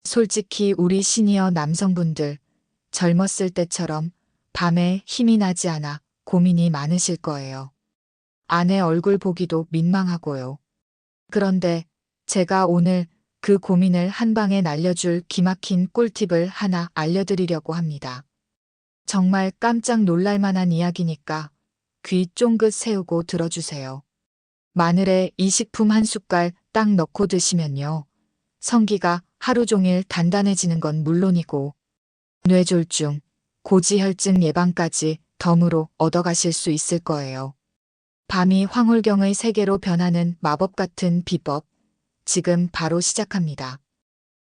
솔직히 우리 시니어 남성분들 젊었을 때처럼 밤에 힘이 나지 않아 고민이 많으실 거예요. 아내 얼굴 보기도 민망하고요. 그런데 제가 오늘 그 고민을 한 방에 날려줄 기막힌 꿀팁을 하나 알려드리려고 합니다. 정말 깜짝 놀랄 만한 이야기니까 귀 쫑긋 세우고 들어주세요. 마늘에 이 식품 한 숟갈 딱 넣고 드시면요. 성기가 하루 종일 단단해지는 건 물론이고 뇌졸중, 고지혈증 예방까지 덤으로 얻어가실 수 있을 거예요. 밤이 황홀경의 세계로 변하는 마법 같은 비법, 지금 바로 시작합니다.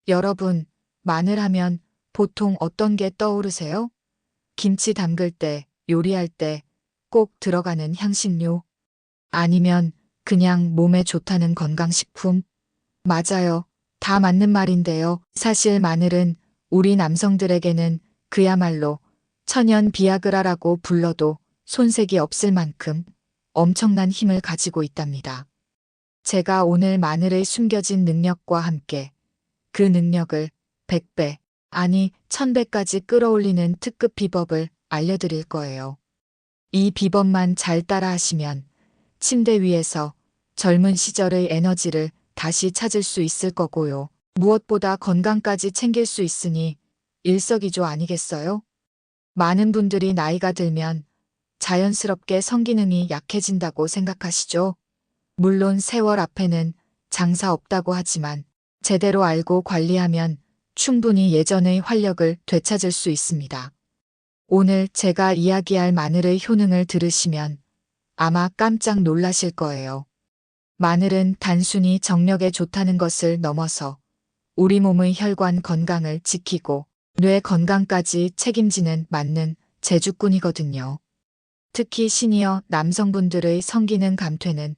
여러분, 마늘 하면 보통 어떤 게 떠오르세요? 김치 담글 때, 요리할 때 꼭 들어가는 향신료? 아니면 그냥 몸에 좋다는 건강식품? 맞아요. 다 맞는 말인데요. 사실 마늘은 우리 남성들에게는 그야말로 천연 비아그라라고 불러도 손색이 없을 만큼 엄청난 힘을 가지고 있답니다. 제가 오늘 마늘의 숨겨진 능력과 함께 그 능력을 100배, 아니 1000배까지 끌어올리는 특급 비법을 알려드릴 거예요. 이 비법만 잘 따라하시면 침대 위에서 젊은 시절의 에너지를 다시 찾을 수 있을 거고요. 무엇보다 건강까지 챙길 수 있으니 일석이조 아니겠어요? 많은 분들이 나이가 들면 자연스럽게 성기능이 약해진다고 생각하시죠? 물론 세월 앞에는 장사 없다고 하지만 제대로 알고 관리하면 충분히 예전의 활력을 되찾을 수 있습니다. 오늘 제가 이야기할 마늘의 효능을 들으시면 아마 깜짝 놀라실 거예요. 마늘은 단순히 정력에 좋다는 것을 넘어서 우리 몸의 혈관 건강을 지키고 뇌 건강까지 책임지는 만능 제주꾼이거든요. 특히 시니어 남성분들의 성기능 감퇴는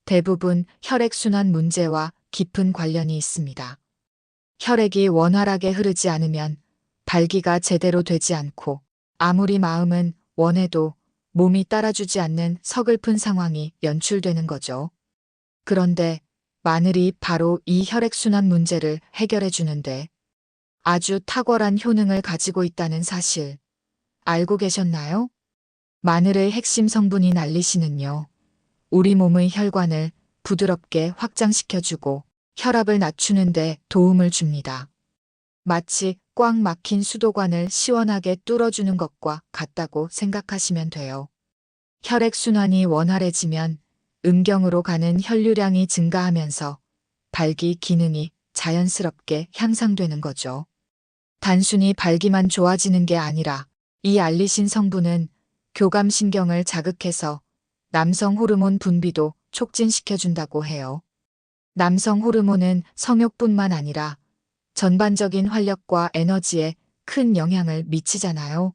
대부분 혈액순환 문제와 깊은 관련이 있습니다. 혈액이 원활하게 흐르지 않으면 발기가 제대로 되지 않고 아무리 마음은 원해도 몸이 따라주지 않는 서글픈 상황이 연출되는 거죠. 그런데 마늘이 바로 이 혈액순환 문제를 해결해 주는데 아주 탁월한 효능을 가지고 있다는 사실 알고 계셨나요? 마늘의 핵심 성분인 알리신은요. 우리 몸의 혈관을 부드럽게 확장시켜주고 혈압을 낮추는데 도움을 줍니다. 마치 꽉 막힌 수도관을 시원하게 뚫어주는 것과 같다고 생각하시면 돼요. 혈액순환이 원활해지면 음경으로 가는 혈류량이 증가하면서 발기 기능이 자연스럽게 향상되는 거죠. 단순히 발기만 좋아지는 게 아니라 이 알리신 성분은 교감신경을 자극해서 남성 호르몬 분비도 촉진시켜준다고 해요. 남성 호르몬은 성욕뿐만 아니라 전반적인 활력과 에너지에 큰 영향을 미치잖아요.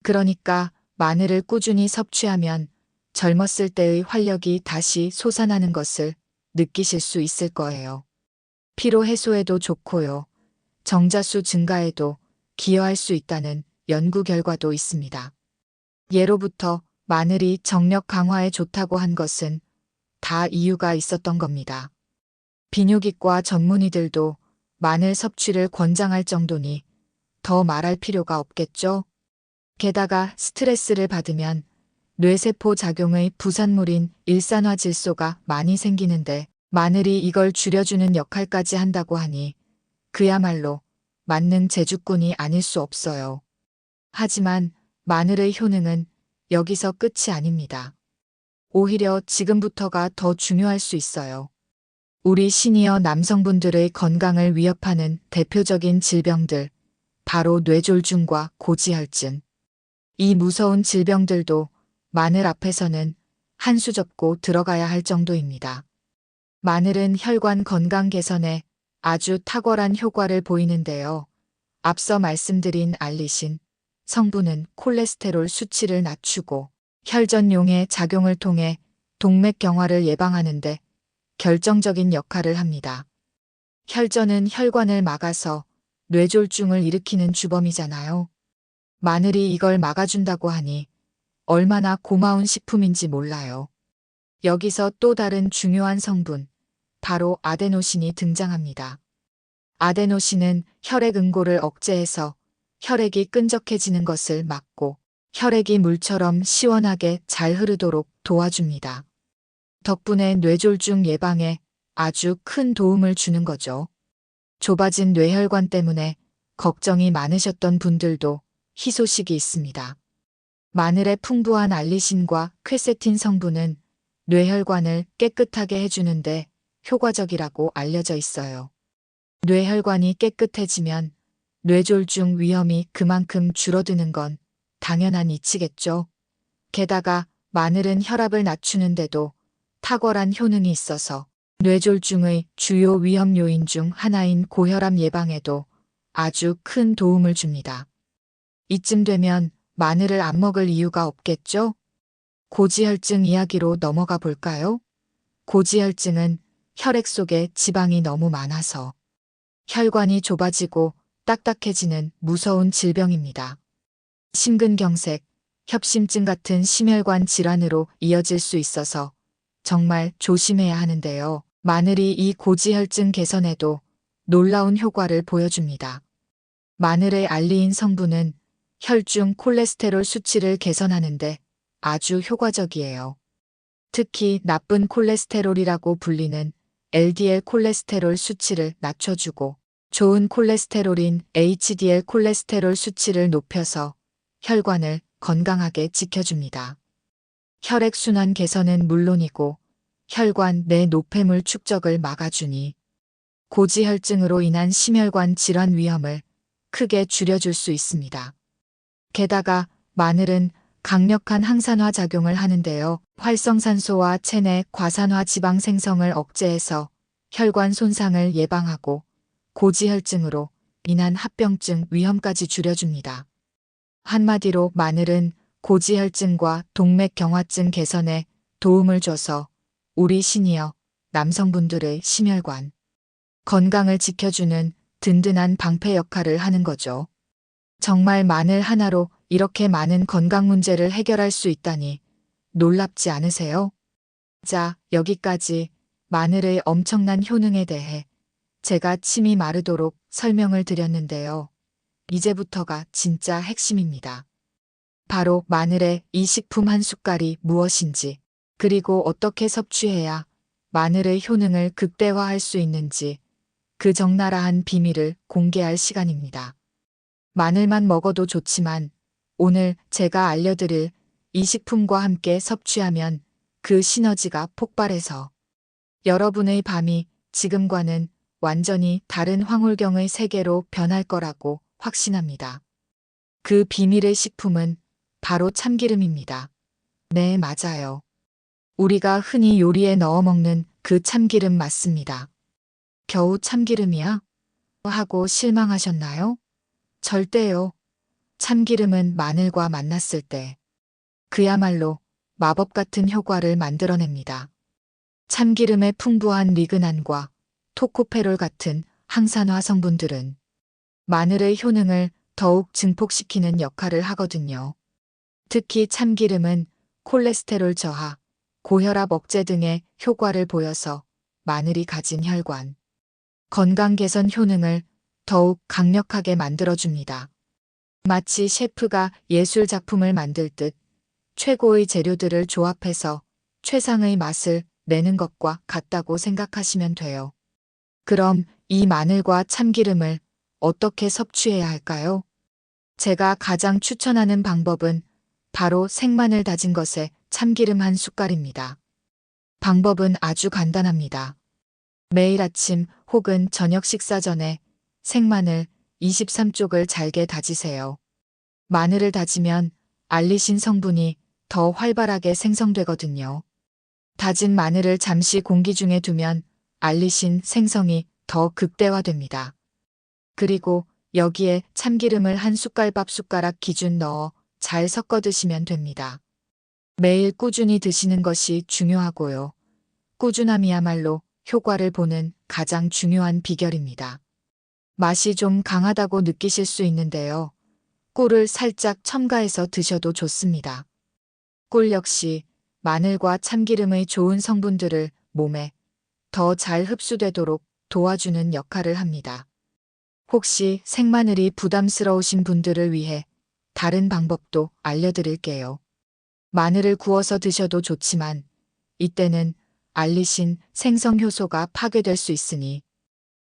그러니까 마늘을 꾸준히 섭취하면 젊었을 때의 활력이 다시 솟아나는 것을 느끼실 수 있을 거예요. 피로 해소에도 좋고요. 정자수 증가에도 기여할 수 있다는 연구 결과도 있습니다. 예로부터 마늘이 정력 강화에 좋다고 한 것은 다 이유가 있었던 겁니다. 비뇨기과 전문의들도 마늘 섭취를 권장할 정도니 더 말할 필요가 없겠죠? 게다가 스트레스를 받으면 뇌세포 작용의 부산물인 일산화질소가 많이 생기는데 마늘이 이걸 줄여주는 역할까지 한다고 하니 그야말로 만능 제주꾼이 아닐 수 없어요. 하지만 마늘의 효능은 여기서 끝이 아닙니다. 오히려 지금부터가 더 중요할 수 있어요. 우리 시니어 남성분들의 건강을 위협하는 대표적인 질병들, 바로 뇌졸중과 고지혈증. 이 무서운 질병들도 마늘 앞에서는 한 수 접고 들어가야 할 정도입니다. 마늘은 혈관 건강 개선에 아주 탁월한 효과를 보이는데요. 앞서 말씀드린 알리신 성분은 콜레스테롤 수치를 낮추고 혈전용의 작용을 통해 동맥 경화를 예방하는데 결정적인 역할을 합니다. 혈전은 혈관을 막아서 뇌졸중을 일으키는 주범이잖아요. 마늘이 이걸 막아준다고 하니 얼마나 고마운 식품인지 몰라요. 여기서 또 다른 중요한 성분, 바로 아데노신이 등장합니다. 아데노신은 혈액 응고를 억제해서 혈액이 끈적해지는 것을 막고 혈액이 물처럼 시원하게 잘 흐르도록 도와줍니다. 덕분에 뇌졸중 예방에 아주 큰 도움을 주는 거죠. 좁아진 뇌혈관 때문에 걱정이 많으셨던 분들도 희소식이 있습니다. 마늘의 풍부한 알리신과 퀘세틴 성분은 뇌혈관을 깨끗하게 해주는데 효과적이라고 알려져 있어요. 뇌혈관이 깨끗해지면 뇌졸중 위험이 그만큼 줄어드는 건 당연한 이치겠죠. 게다가 마늘은 혈압을 낮추는데도 탁월한 효능이 있어서 뇌졸중의 주요 위험 요인 중 하나인 고혈압 예방에도 아주 큰 도움을 줍니다. 이쯤 되면 마늘을 안 먹을 이유가 없겠죠? 고지혈증 이야기로 넘어가 볼까요? 고지혈증은 혈액 속에 지방이 너무 많아서 혈관이 좁아지고 딱딱해지는 무서운 질병입니다. 심근경색, 협심증 같은 심혈관 질환으로 이어질 수 있어서 정말 조심해야 하는데요. 마늘이 이 고지혈증 개선에도 놀라운 효과를 보여줍니다. 마늘의 알리인 성분은 혈중 콜레스테롤 수치를 개선하는데 아주 효과적이에요. 특히 나쁜 콜레스테롤이라고 불리는 LDL 콜레스테롤 수치를 낮춰주고 좋은 콜레스테롤인 HDL 콜레스테롤 수치를 높여서 혈관을 건강하게 지켜줍니다. 혈액순환 개선은 물론이고 혈관 내 노폐물 축적을 막아주니 고지혈증으로 인한 심혈관 질환 위험을 크게 줄여줄 수 있습니다. 게다가 마늘은 강력한 항산화 작용을 하는데요. 활성산소와 체내 과산화 지방 생성을 억제해서 혈관 손상을 예방하고 고지혈증으로 인한 합병증 위험까지 줄여줍니다. 한마디로 마늘은 고지혈증과 동맥경화증 개선에 도움을 줘서 우리 시니어 남성분들의 심혈관 건강을 지켜주는 든든한 방패 역할을 하는 거죠. 정말 마늘 하나로 이렇게 많은 건강 문제를 해결할 수 있다니 놀랍지 않으세요? 자, 여기까지 마늘의 엄청난 효능에 대해 제가 침이 마르도록 설명을 드렸는데요. 이제부터가 진짜 핵심입니다. 바로 마늘의 이 식품 한 숟갈이 무엇인지, 그리고 어떻게 섭취해야 마늘의 효능을 극대화할 수 있는지 그 적나라한 비밀을 공개할 시간입니다. 마늘만 먹어도 좋지만 오늘 제가 알려드릴 이 식품과 함께 섭취하면 그 시너지가 폭발해서 여러분의 밤이 지금과는 완전히 다른 황홀경의 세계로 변할 거라고 확신합니다. 그 비밀의 식품은 바로 참기름입니다. 네, 맞아요. 우리가 흔히 요리에 넣어 먹는 그 참기름 맞습니다. 겨우 참기름이야? 하고 실망하셨나요? 절대요. 참기름은 마늘과 만났을 때 그야말로 마법 같은 효과를 만들어냅니다. 참기름의 풍부한 리그난과 토코페롤 같은 항산화 성분들은 마늘의 효능을 더욱 증폭시키는 역할을 하거든요. 특히 참기름은 콜레스테롤 저하, 고혈압 억제 등의 효과를 보여서 마늘이 가진 혈관 건강 개선 효능을 더욱 강력하게 만들어줍니다. 마치 셰프가 예술 작품을 만들 듯 최고의 재료들을 조합해서 최상의 맛을 내는 것과 같다고 생각하시면 돼요. 그럼 이 마늘과 참기름을 어떻게 섭취해야 할까요? 제가 가장 추천하는 방법은 바로 생마늘 다진 것에 참기름 한 숟갈입니다. 방법은 아주 간단합니다. 매일 아침 혹은 저녁 식사 전에 생마늘 23쪽을 잘게 다지세요. 마늘을 다지면 알리신 성분이 더 활발하게 생성되거든요. 다진 마늘을 잠시 공기 중에 두면 알리신 생성이 더 극대화됩니다. 그리고 여기에 참기름을 한 숟갈밥 숟가락 기준 넣어 잘 섞어 드시면 됩니다. 매일 꾸준히 드시는 것이 중요하고요. 꾸준함이야말로 효과를 보는 가장 중요한 비결입니다. 맛이 좀 강하다고 느끼실 수 있는데요. 꿀을 살짝 첨가해서 드셔도 좋습니다. 꿀 역시 마늘과 참기름의 좋은 성분들을 몸에 더 잘 흡수되도록 도와주는 역할을 합니다. 혹시 생마늘이 부담스러우신 분들을 위해 다른 방법도 알려드릴게요. 마늘을 구워서 드셔도 좋지만 이때는 알리신 생성 효소가 파괴될 수 있으니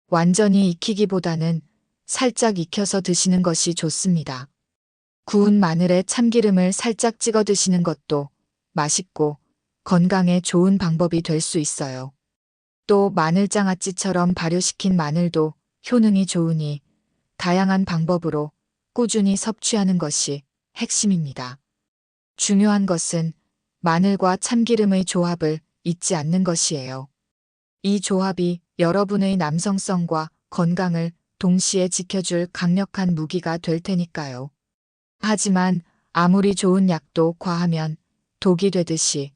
완전히 익히기보다는 살짝 익혀서 드시는 것이 좋습니다. 구운 마늘에 참기름을 살짝 찍어 드시는 것도 맛있고 건강에 좋은 방법이 될 수 있어요. 또 마늘장아찌처럼 발효시킨 마늘도 효능이 좋으니 다양한 방법으로 꾸준히 섭취하는 것이 핵심입니다. 중요한 것은 마늘과 참기름의 조합을 잊지 않는 것이에요. 이 조합이 여러분의 남성성과 건강을 동시에 지켜줄 강력한 무기가 될 테니까요. 하지만 아무리 좋은 약도 과하면 독이 되듯이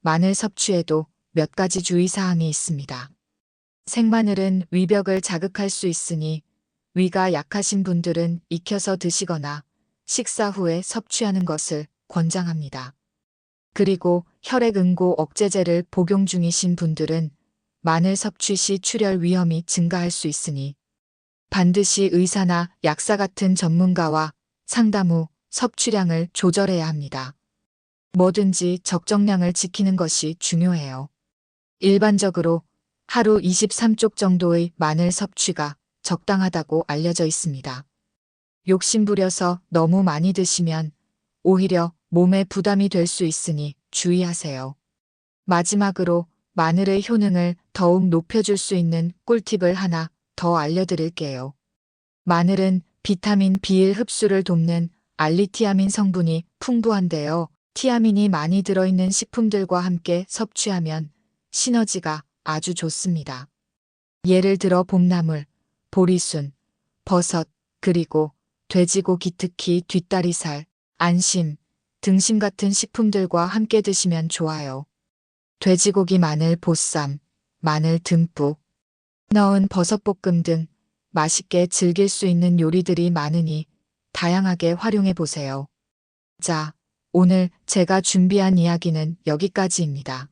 마늘 섭취에도 몇 가지 주의사항이 있습니다. 생마늘은 위벽을 자극할 수 있으니 위가 약하신 분들은 익혀서 드시거나 식사 후에 섭취하는 것을 권장합니다. 그리고 혈액응고 억제제를 복용 중이신 분들은 마늘 섭취 시 출혈 위험이 증가할 수 있으니 반드시 의사나 약사 같은 전문가와 상담 후 섭취량을 조절해야 합니다. 뭐든지 적정량을 지키는 것이 중요해요. 일반적으로 하루 23쪽 정도의 마늘 섭취가 적당하다고 알려져 있습니다. 욕심부려서 너무 많이 드시면 오히려 몸에 부담이 될 수 있으니 주의하세요. 마지막으로 마늘의 효능을 더욱 높여줄 수 있는 꿀팁을 하나 더 알려드릴게요. 마늘은 비타민 B1 흡수를 돕는 알리티아민 성분이 풍부한데요. 티아민이 많이 들어있는 식품들과 함께 섭취하면 시너지가 아주 좋습니다. 예를 들어 봄나물, 보리순, 버섯, 그리고 돼지고기 특히 뒷다리살, 안심, 등심 같은 식품들과 함께 드시면 좋아요. 돼지고기 마늘 보쌈, 마늘 듬뿍 넣은 버섯볶음 등 맛있게 즐길 수 있는 요리들이 많으니 다양하게 활용해 보세요. 자, 오늘 제가 준비한 이야기는 여기까지입니다.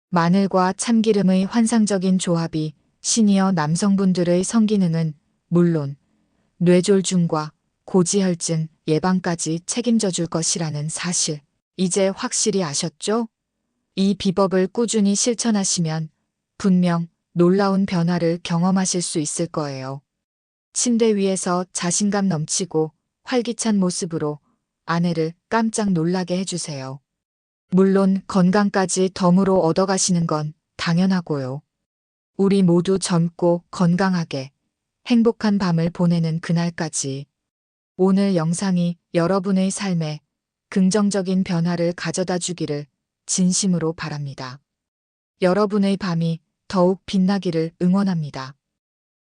마늘과 참기름의 환상적인 조합이 시니어 남성분들의 성기능은 물론 뇌졸중과 고지혈증 예방까지 책임져 줄 것이라는 사실, 이제 확실히 아셨죠? 이 비법을 꾸준히 실천하시면 분명 놀라운 변화를 경험하실 수 있을 거예요. 침대 위에서 자신감 넘치고 활기찬 모습으로 아내를 깜짝 놀라게 해주세요. 물론 건강까지 덤으로 얻어가시는 건 당연하고요. 우리 모두 젊고 건강하게 행복한 밤을 보내는 그날까지 오늘 영상이 여러분의 삶에 긍정적인 변화를 가져다 주기를 진심으로 바랍니다. 여러분의 밤이 더욱 빛나기를 응원합니다.